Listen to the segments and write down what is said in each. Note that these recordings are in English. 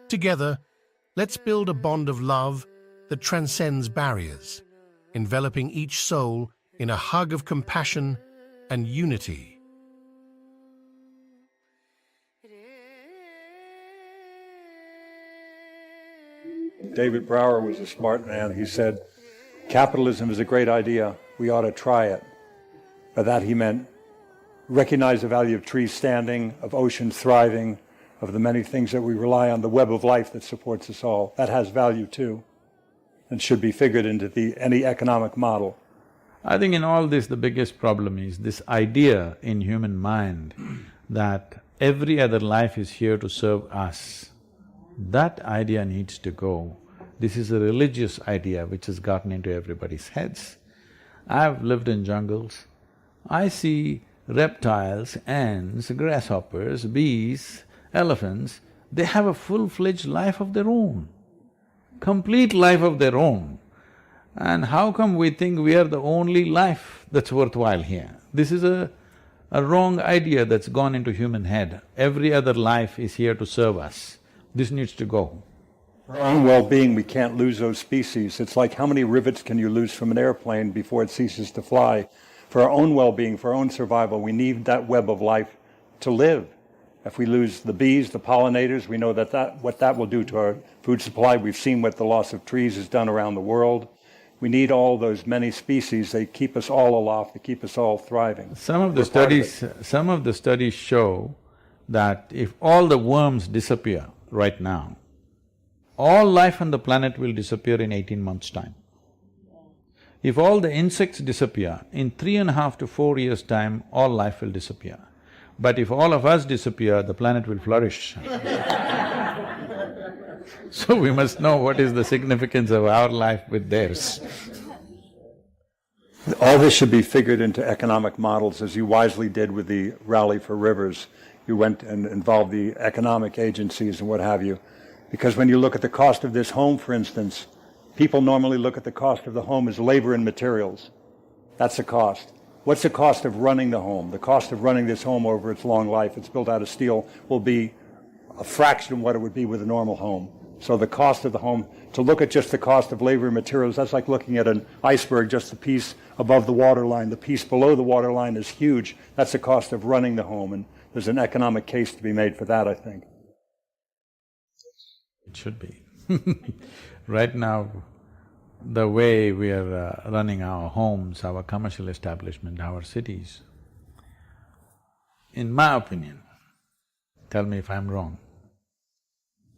Together, let's build a bond of love that transcends barriers, enveloping each soul in a hug of compassion and unity. David Brower was a smart man. He said, capitalism is a great idea. We ought to try it. By that he meant recognize the value of trees standing, of oceans thriving, of the many things that we rely on, the web of life that supports us all. That has value too, and should be figured into any economic model. I think in all this, the biggest problem is this idea in human mind that every other life is here to serve us. That idea needs to go. This is a religious idea which has gotten into everybody's heads. I've lived in jungles. I see reptiles, ants, grasshoppers, bees, elephants, they have a full-fledged life of their own, complete life of their own. And how come we think we are the only life that's worthwhile here? This is a wrong idea that's gone into human head. Every other life is here to serve us. This needs to go. For our own well-being, we can't lose those species. It's like how many rivets can you lose from an airplane before it ceases to fly? For our own well-being, for our own survival, we need that web of life to live. If we lose the bees, the pollinators, we know what that will do to our food supply. We've seen what the loss of trees has done around the world. We need all those many species. They keep us all aloft, they keep us all thriving. Some of the studies show that if all the worms disappear right now, all life on the planet will disappear in 18 months' time. If all the insects disappear, in 3.5 to 4 years' time, all life will disappear. But if all of us disappear, the planet will flourish. So we must know what is the significance of our life with theirs. All this should be figured into economic models, as you wisely did with the Rally for Rivers. You went and involved the economic agencies and what have you. Because when you look at the cost of this home, for instance, people normally look at the cost of the home as labor and materials. That's the cost. What's the cost of running the home? The cost of running this home over its long life, it's built out of steel, will be a fraction of what it would be with a normal home. So the cost of the home, to look at just the cost of labor and materials, that's like looking at an iceberg, just the piece above the waterline. The piece below the waterline is huge. That's the cost of running the home, and there's an economic case to be made for that, I think. It should be. Right now, the way we are running our homes, our commercial establishment, our cities, in my opinion, tell me if I'm wrong,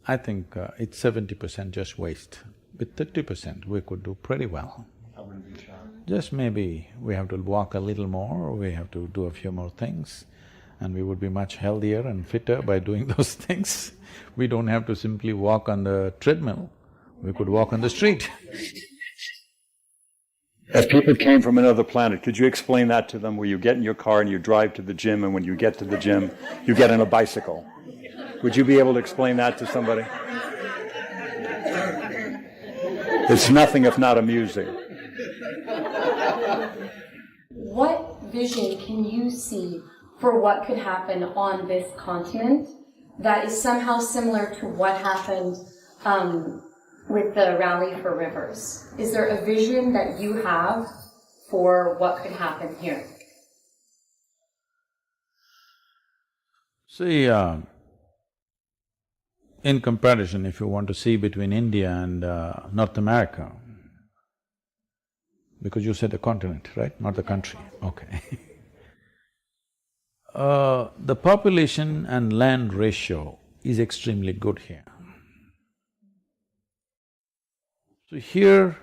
I think it's 70% just waste. With 30% we could do pretty well. Just maybe we have to walk a little more, or we have to do a few more things, and we would be much healthier and fitter by doing those things. We don't have to simply walk on the treadmill, we could walk on the street. If people came from another planet, could you explain that to them, where you get in your car and you drive to the gym, and when you get to the gym, you get on a bicycle? Would you be able to explain that to somebody? It's nothing if not amusing. What vision can you see for what could happen on this continent that is somehow similar to what happened with the Rally for Rivers? Is there a vision that you have for what could happen here? See, in comparison, if you want to see between India and North America, because you said the continent, right? Not the country, okay. The population and land ratio is extremely good here. So here,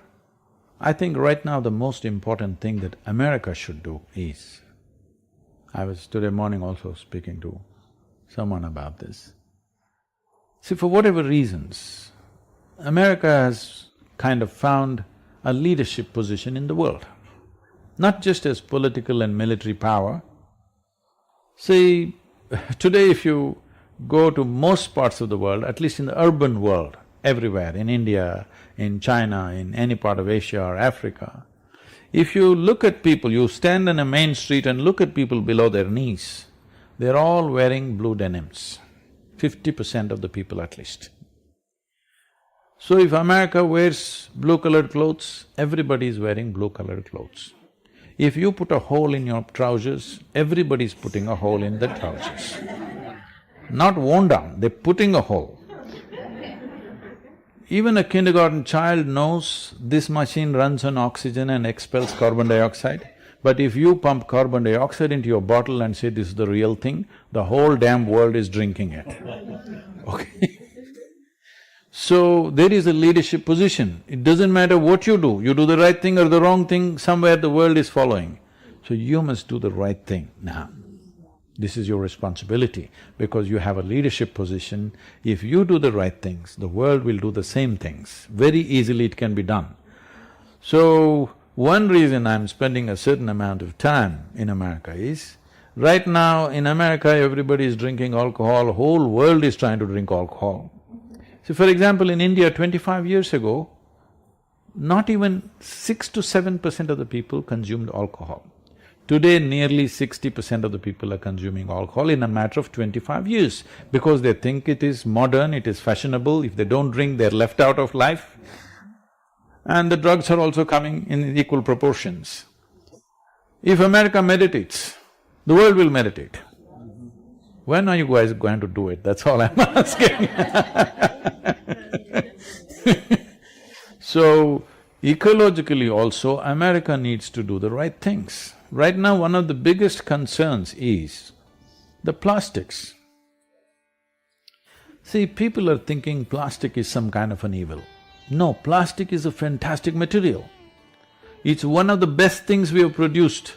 I think right now the most important thing that America should do is, I was today morning also speaking to someone about this. See, for whatever reasons, America has kind of found a leadership position in the world, not just as political and military power. See, today if you go to most parts of the world, at least in the urban world, everywhere, in India, in China, in any part of Asia or Africa, if you look at people, you stand on a main street and look at people below their knees, they're all wearing blue denims, 50% of the people at least. So if America wears blue-colored clothes, everybody is wearing blue-colored clothes. If you put a hole in your trousers, everybody's putting a hole in the trousers. Not worn down, they're putting a hole. Even a kindergarten child knows this machine runs on oxygen and expels carbon dioxide. But if you pump carbon dioxide into your bottle and say this is the real thing, the whole damn world is drinking it, okay? So, there is a leadership position. It doesn't matter what you do the right thing or the wrong thing, somewhere the world is following. So you must do the right thing now. This is your responsibility because you have a leadership position. If you do the right things, the world will do the same things. Very easily it can be done. So, one reason I'm spending a certain amount of time in America is, right now in America everybody is drinking alcohol, whole world is trying to drink alcohol. So for example, in India 25 years ago, not even 6 to 7% of the people consumed alcohol. Today nearly 60% of the people are consuming alcohol in a matter of 25 years because they think it is modern, it is fashionable, if they don't drink they're left out of life. And the drugs are also coming in equal proportions. If America meditates, the world will meditate. When are you guys going to do it? That's all I'm asking. So, ecologically also, America needs to do the right things. Right now, one of the biggest concerns is the plastics. See, people are thinking plastic is some kind of an evil. No, plastic is a fantastic material. It's one of the best things we have produced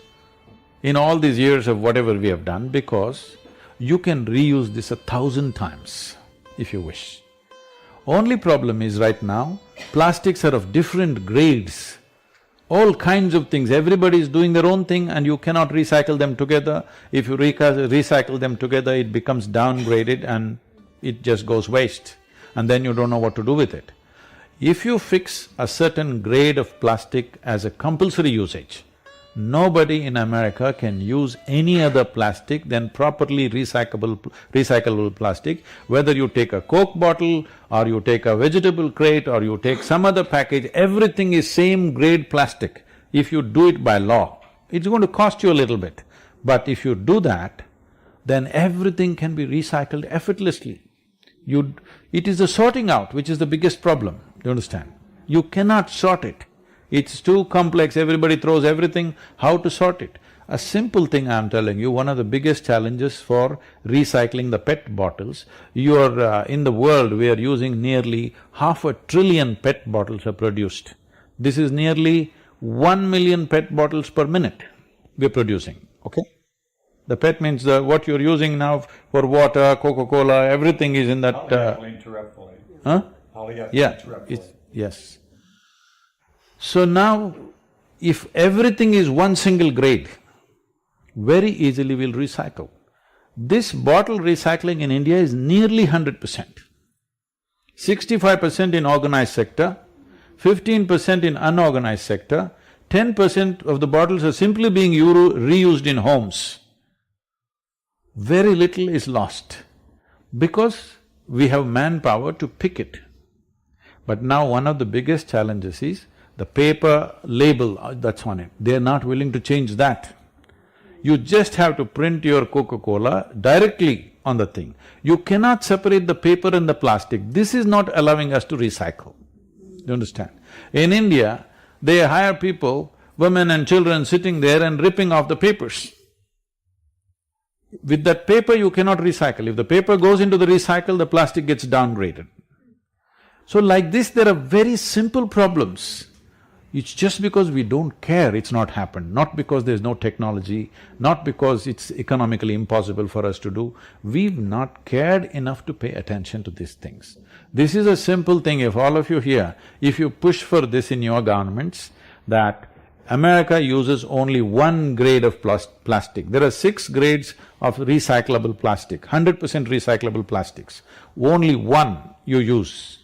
in all these years of whatever we have done because you can reuse this 1,000 times if you wish. Only problem is right now, plastics are of different grades, all kinds of things, everybody is doing their own thing and you cannot recycle them together. If you recycle them together, it becomes downgraded and it just goes waste and then you don't know what to do with it. If you fix a certain grade of plastic as a compulsory usage, nobody in America can use any other plastic than properly recyclable plastic. Whether you take a Coke bottle or you take a vegetable crate or you take some other package, everything is same grade plastic. If you do it by law, it's going to cost you a little bit. But if you do that, then everything can be recycled effortlessly. It is the sorting out which is the biggest problem, you understand? You cannot sort it. It's too complex, everybody throws everything, how to sort it? A simple thing I'm telling you, one of the biggest challenges for recycling the PET bottles, in the world we are using nearly 500 billion PET bottles are produced. This is nearly 1 million PET bottles per minute we're producing, okay? The PET means what you're using now for water, Coca-Cola, everything is in that… Polyethylene terephthalate. Huh? Polyethylene Yeah, terephthalate. yes. So now, if everything is one single grade, very easily we'll recycle. This bottle recycling in India is nearly 100%. 65% in organized sector, 15% in unorganized sector, 10% of the bottles are simply being reused in homes. Very little is lost because we have manpower to pick it. But now one of the biggest challenges is the paper label that's on it, they're not willing to change that. You just have to print your Coca-Cola directly on the thing. You cannot separate the paper and the plastic. This is not allowing us to recycle. You understand? In India, they hire people, women and children sitting there and ripping off the papers. With that paper you cannot recycle. If the paper goes into the recycle, the plastic gets downgraded. So like this, there are very simple problems. It's just because we don't care it's not happened, not because there's no technology, not because it's economically impossible for us to do. We've not cared enough to pay attention to these things. This is a simple thing, if all of you here, if you push for this in your governments, that America uses only one grade of plastic. There are 6 grades of recyclable plastic, 100% recyclable plastics. Only one you use.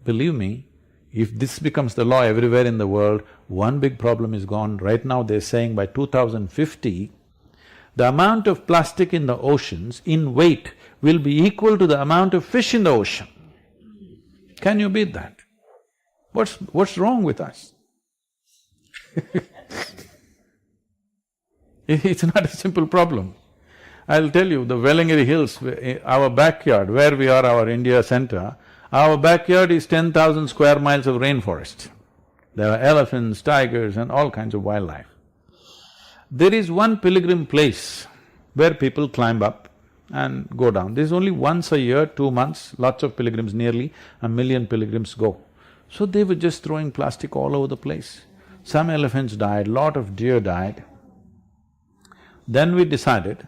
Believe me, if this becomes the law everywhere in the world, one big problem is gone. Right now they're saying by 2050, The amount of plastic in the oceans in weight will be equal to the amount of fish in the ocean. Can you beat that? What's wrong with us? It's not a simple problem. I'll tell you, the Wellingary Hills, our backyard, where we are, our India center, our backyard is 10,000 square miles of rainforest. There are elephants, tigers and all kinds of wildlife. There is one pilgrim place where people climb up and go down. This is only once a year, 2 months, lots of pilgrims, nearly 1 million pilgrims go. So they were just throwing plastic all over the place. Some elephants died, lot of deer died. Then we decided,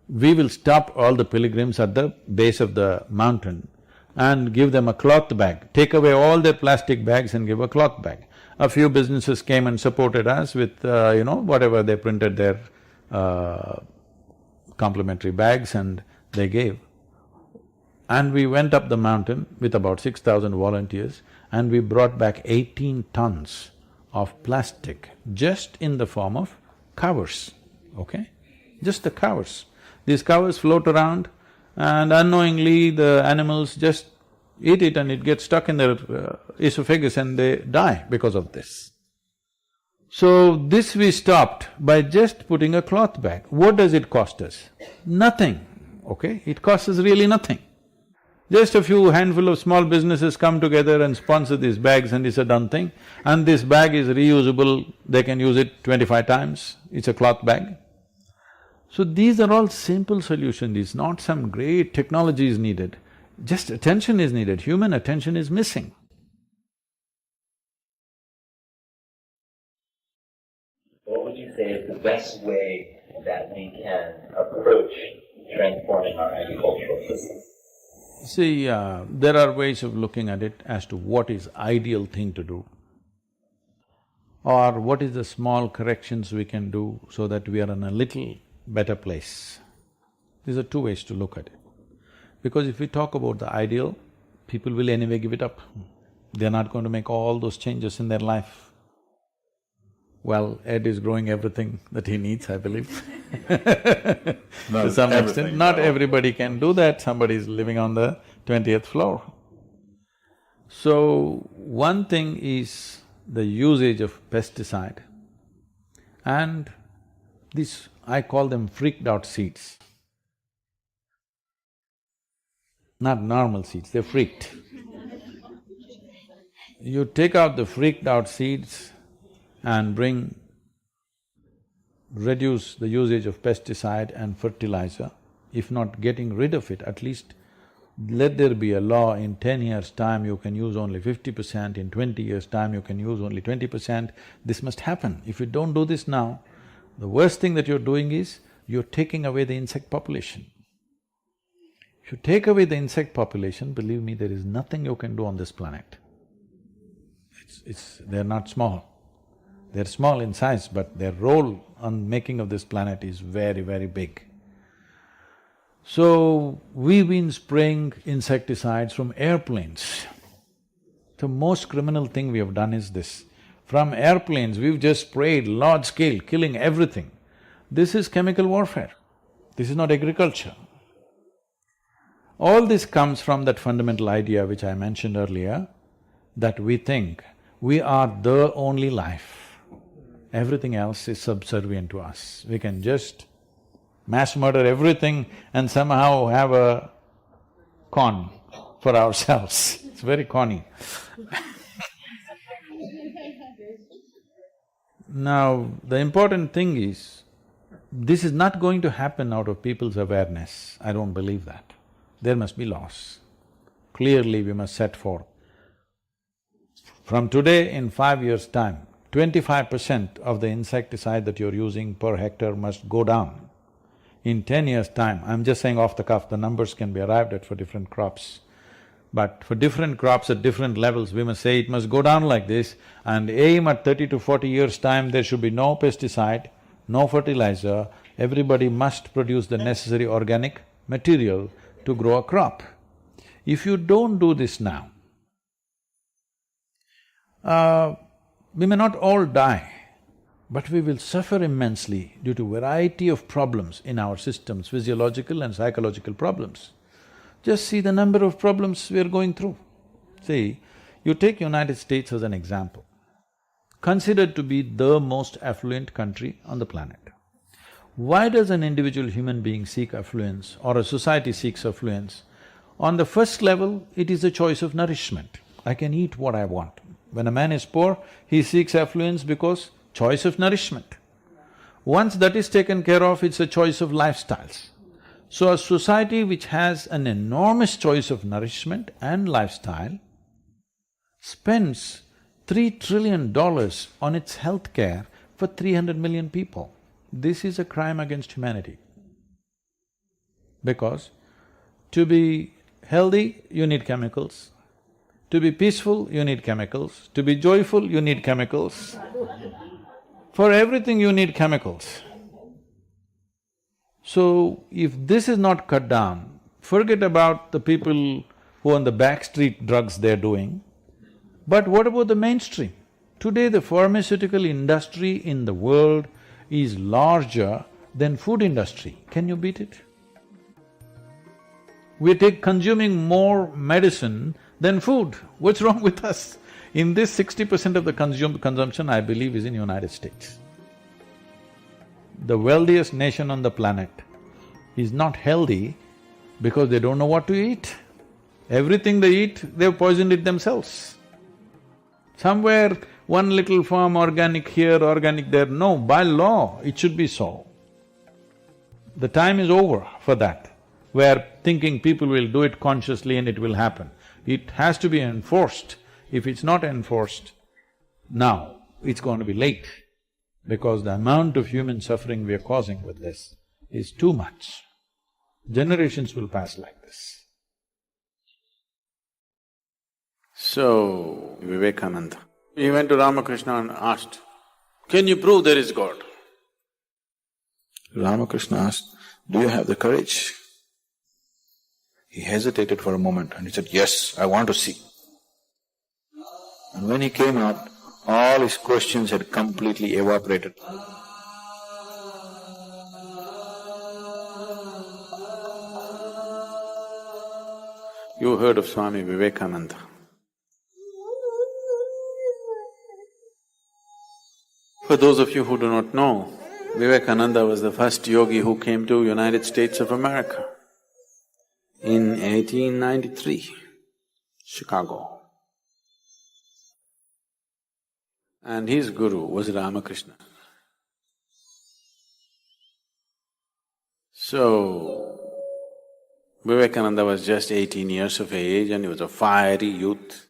we will stop all the pilgrims at the base of the mountain and give them a cloth bag. Take away all their plastic bags and give a cloth bag. A few businesses came and supported us with, whatever they printed their complimentary bags and they gave. And we went up the mountain with about 6,000 volunteers and we brought back 18 tons of plastic just in the form of covers, okay? Just the covers. These covers float around and unknowingly the animals just eat it and it gets stuck in their esophagus and they die because of this. So this we stopped by just putting a cloth bag. What does it cost us? Nothing, okay? It costs us really nothing. Just a few handful of small businesses come together and sponsor these bags and it's a done thing. And this bag is reusable, they can use it 25 times, it's a cloth bag. So these are all simple solutions, it's not some great technology is needed, just attention is needed, human attention is missing. What would you say is the best way that we can approach transforming our agricultural system? See, there are ways of looking at it as to what is ideal thing to do or what is the small corrections we can do so that we are in a little better place. These are two ways to look at it. Because if we talk about the ideal, people will anyway give it up. They're not going to make all those changes in their life. Well, Ed is growing everything that he needs, I believe to some extent. Not everybody can do that, somebody is living on the 20th floor. So, one thing is the usage of pesticide and this, I call them freaked out seeds. Not normal seeds, they're freaked. You take out the freaked out seeds and reduce the usage of pesticide and fertilizer. If not getting rid of it, at least let there be a law, in 10 years' time you can use only 50%, in 20 years' time you can use only 20%. This must happen. If you don't do this now, the worst thing that you're doing is, you're taking away the insect population. If you take away the insect population, believe me, there is nothing you can do on this planet. They're not small. They're small in size, but their role on making of this planet is very, very big. So, we've been spraying insecticides from airplanes. The most criminal thing we have done is this. From airplanes, we've just sprayed large scale, killing everything. This is chemical warfare. This is not agriculture. All this comes from that fundamental idea which I mentioned earlier, that we think we are the only life. Everything else is subservient to us. We can just mass murder everything and somehow have a con for ourselves. It's very conny. Now, the important thing is, this is not going to happen out of people's awareness. I don't believe that. There must be laws. Clearly we must set forth. From today, in 5 years' time, 25% of the insecticide that you're using per hectare must go down. In 10 years' time, I'm just saying off the cuff, the numbers can be arrived at for different crops. But for different crops at different levels, we must say it must go down like this and aim at 30 to 40 years' time, there should be no pesticide, no fertilizer, everybody must produce the necessary organic material to grow a crop. If you don't do this now, we may not all die, but we will suffer immensely due to variety of problems in our systems, physiological and psychological problems. Just see the number of problems we are going through. See, you take United States as an example, considered to be the most affluent country on the planet. Why does an individual human being seek affluence or a society seeks affluence? On the first level, it is a choice of nourishment. I can eat what I want. When a man is poor, he seeks affluence because choice of nourishment. Once that is taken care of, it's a choice of lifestyles. So a society which has an enormous choice of nourishment and lifestyle spends $3 trillion on its health care for 300 million people. This is a crime against humanity. Because to be healthy, you need chemicals. To be peaceful, you need chemicals. To be joyful, you need chemicals. For everything, you need chemicals. So, if this is not cut down, forget about the people who on the backstreet drugs they're doing, but what about the mainstream? Today, the pharmaceutical industry in the world is larger than food industry. Can you beat it? We're consuming more medicine than food. What's wrong with us? In this 60% of the consumption, I believe, is in United States. The wealthiest nation on the planet is not healthy because they don't know what to eat. Everything they eat, they've poisoned it themselves. Somewhere, one little farm, organic here, organic there, no, by law, it should be so. The time is over for that, where thinking people will do it consciously and it will happen. It has to be enforced. If it's not enforced, now it's going to be late, because the amount of human suffering we are causing with this is too much. Generations will pass like this. So, Vivekananda, he went to Ramakrishna and asked, "Can you prove there is God?" Ramakrishna asked, "Do you have the courage?" He hesitated for a moment and he said, "Yes, I want to see." And when he came out, all his questions had completely evaporated. You heard of Swami Vivekananda. For those of you who do not know, Vivekananda was the first yogi who came to United States of America in 1893, Chicago. And his guru was Ramakrishna. So, Vivekananda was just 18 years of age and he was a fiery youth.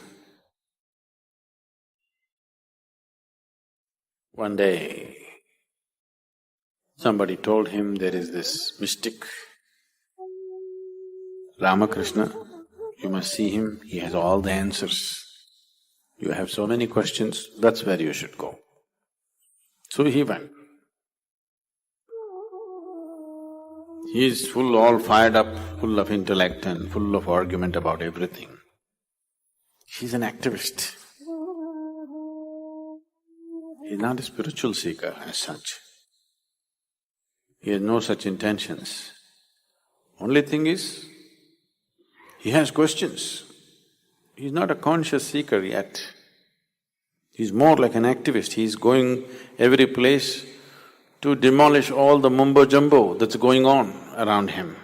One day, somebody told him there is this mystic, Ramakrishna, you must see him, he has all the answers. You have so many questions, that's where you should go. So he went. He is all fired up, full of intellect and full of argument about everything. He's an activist. He's not a spiritual seeker as such. He has no such intentions. Only thing is, he has questions. He's not a conscious seeker yet. He's more like an activist. He's going every place to demolish all the mumbo-jumbo that's going on around him.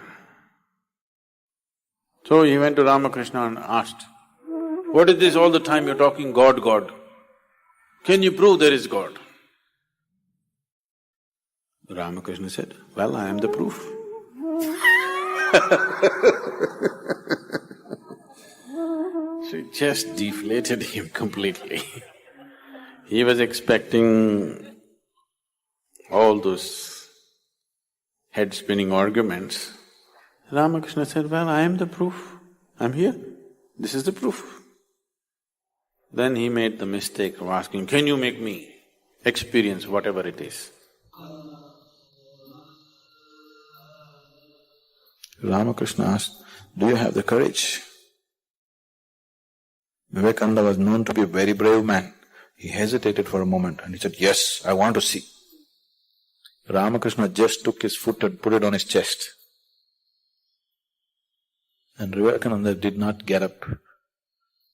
So he went to Ramakrishna and asked, "What is this all the time you're talking God, God? Can you prove there is God?" Ramakrishna said, "Well, I am the proof." So it just deflated him completely. He was expecting all those head-spinning arguments. Ramakrishna said, "Well, I am the proof. I'm here. This is the proof." Then he made the mistake of asking, "Can you make me experience whatever it is?" Ramakrishna asked, "Do you have the courage?" Vivekananda was known to be a very brave man. He hesitated for a moment and he said, yes, I want to see. Ramakrishna just took his foot and put it on his chest. And Vivekananda did not get up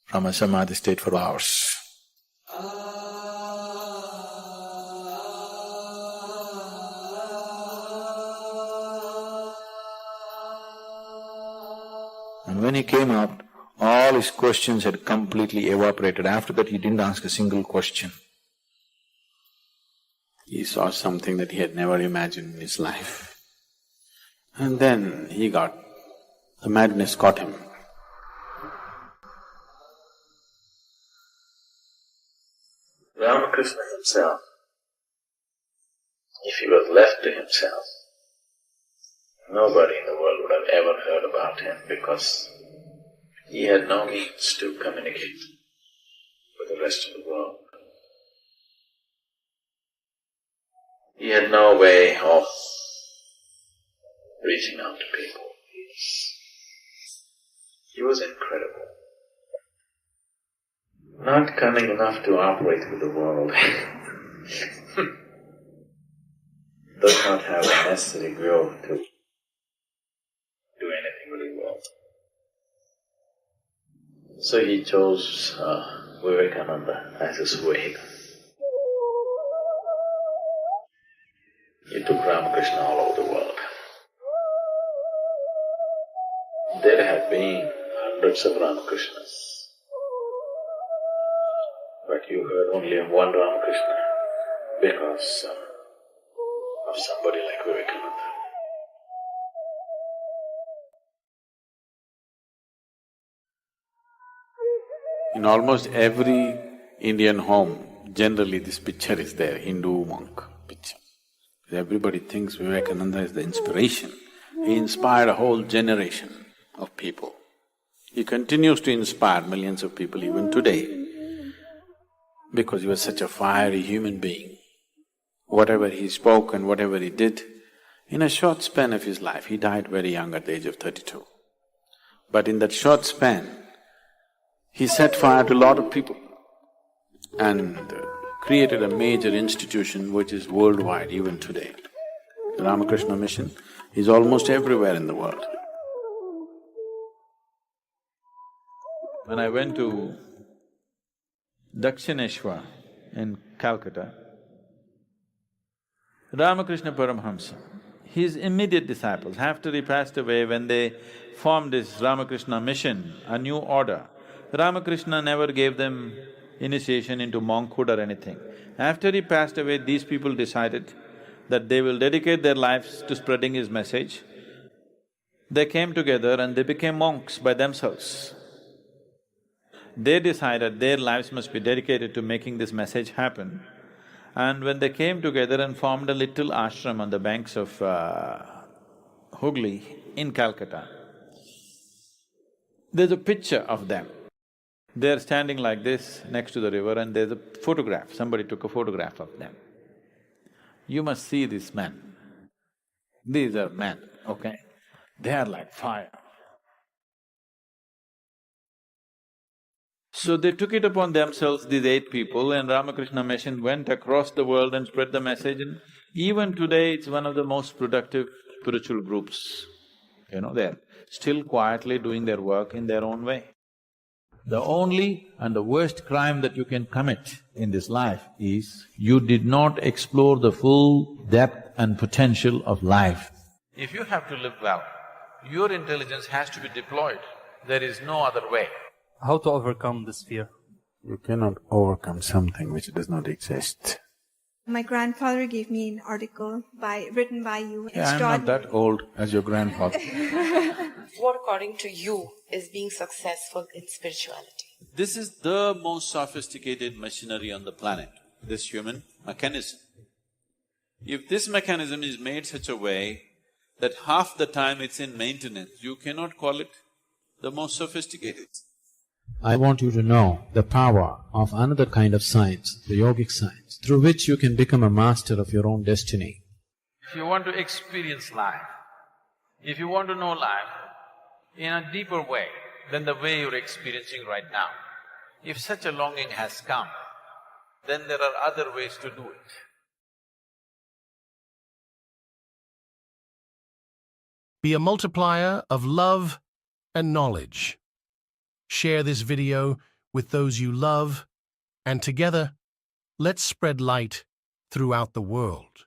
from a samadhi state for hours. And when he came out, all his questions had completely evaporated. After that, he didn't ask a single question. He saw something that he had never imagined in his life. And then the madness caught him. Ramakrishna himself, if he was left to himself, nobody in the world would have ever heard about him because he had no means to communicate with the rest of the world. He had no way of reaching out to people. He was incredible. Not cunning enough to operate with the world. Does not have the necessary will to do anything with the world. So he chose Vivekananda as his way. He took Ramakrishna all over the world. There have been hundreds of Ramakrishnas, but you heard only of one Ramakrishna because of somebody like Vivekananda. In almost every Indian home, generally this picture is there, Hindu monk picture. Everybody thinks Vivekananda is the inspiration. He inspired a whole generation of people. He continues to inspire millions of people even today because he was such a fiery human being. Whatever he spoke and whatever he did, in a short span of his life, he died very young at the age of 32. But in that short span, he set fire to a lot of people and created a major institution which is worldwide even today. The Ramakrishna mission is almost everywhere in the world. When I went to Dakshineshwar in Calcutta, Ramakrishna Paramhamsa, his immediate disciples, after he passed away, when they formed this Ramakrishna mission, a new order, Ramakrishna never gave them initiation into monkhood or anything. After he passed away, these people decided that they will dedicate their lives to spreading his message. They came together and they became monks by themselves. They decided their lives must be dedicated to making this message happen. And when they came together and formed a little ashram on the banks of Hooghly in Calcutta, there's a picture of them. They're standing like this next to the river and there's a photograph, somebody took a photograph of them. You must see these men. These are men, okay? They are like fire. So they took it upon themselves, these 8 people, and Ramakrishna Mission went across the world and spread the message, and even today it's one of the most productive spiritual groups. They're still quietly doing their work in their own way. The only and the worst crime that you can commit in this life is you did not explore the full depth and potential of life. If you have to live well, your intelligence has to be deployed. There is no other way. How to overcome this fear? You cannot overcome something which does not exist. My grandfather gave me an article written by you. Yeah, I'm not that old as your grandfather. What, according to you, is being successful in spirituality? This is the most sophisticated machinery on the planet, this human mechanism. If this mechanism is made such a way that half the time it's in maintenance, you cannot call it the most sophisticated. I want you to know the power of another kind of science, the yogic science, through which you can become a master of your own destiny. If you want to experience life, if you want to know life in a deeper way than the way you're experiencing right now, if such a longing has come, then there are other ways to do it. Be a multiplier of love and knowledge. Share this video with those you love, and together, let's spread light throughout the world.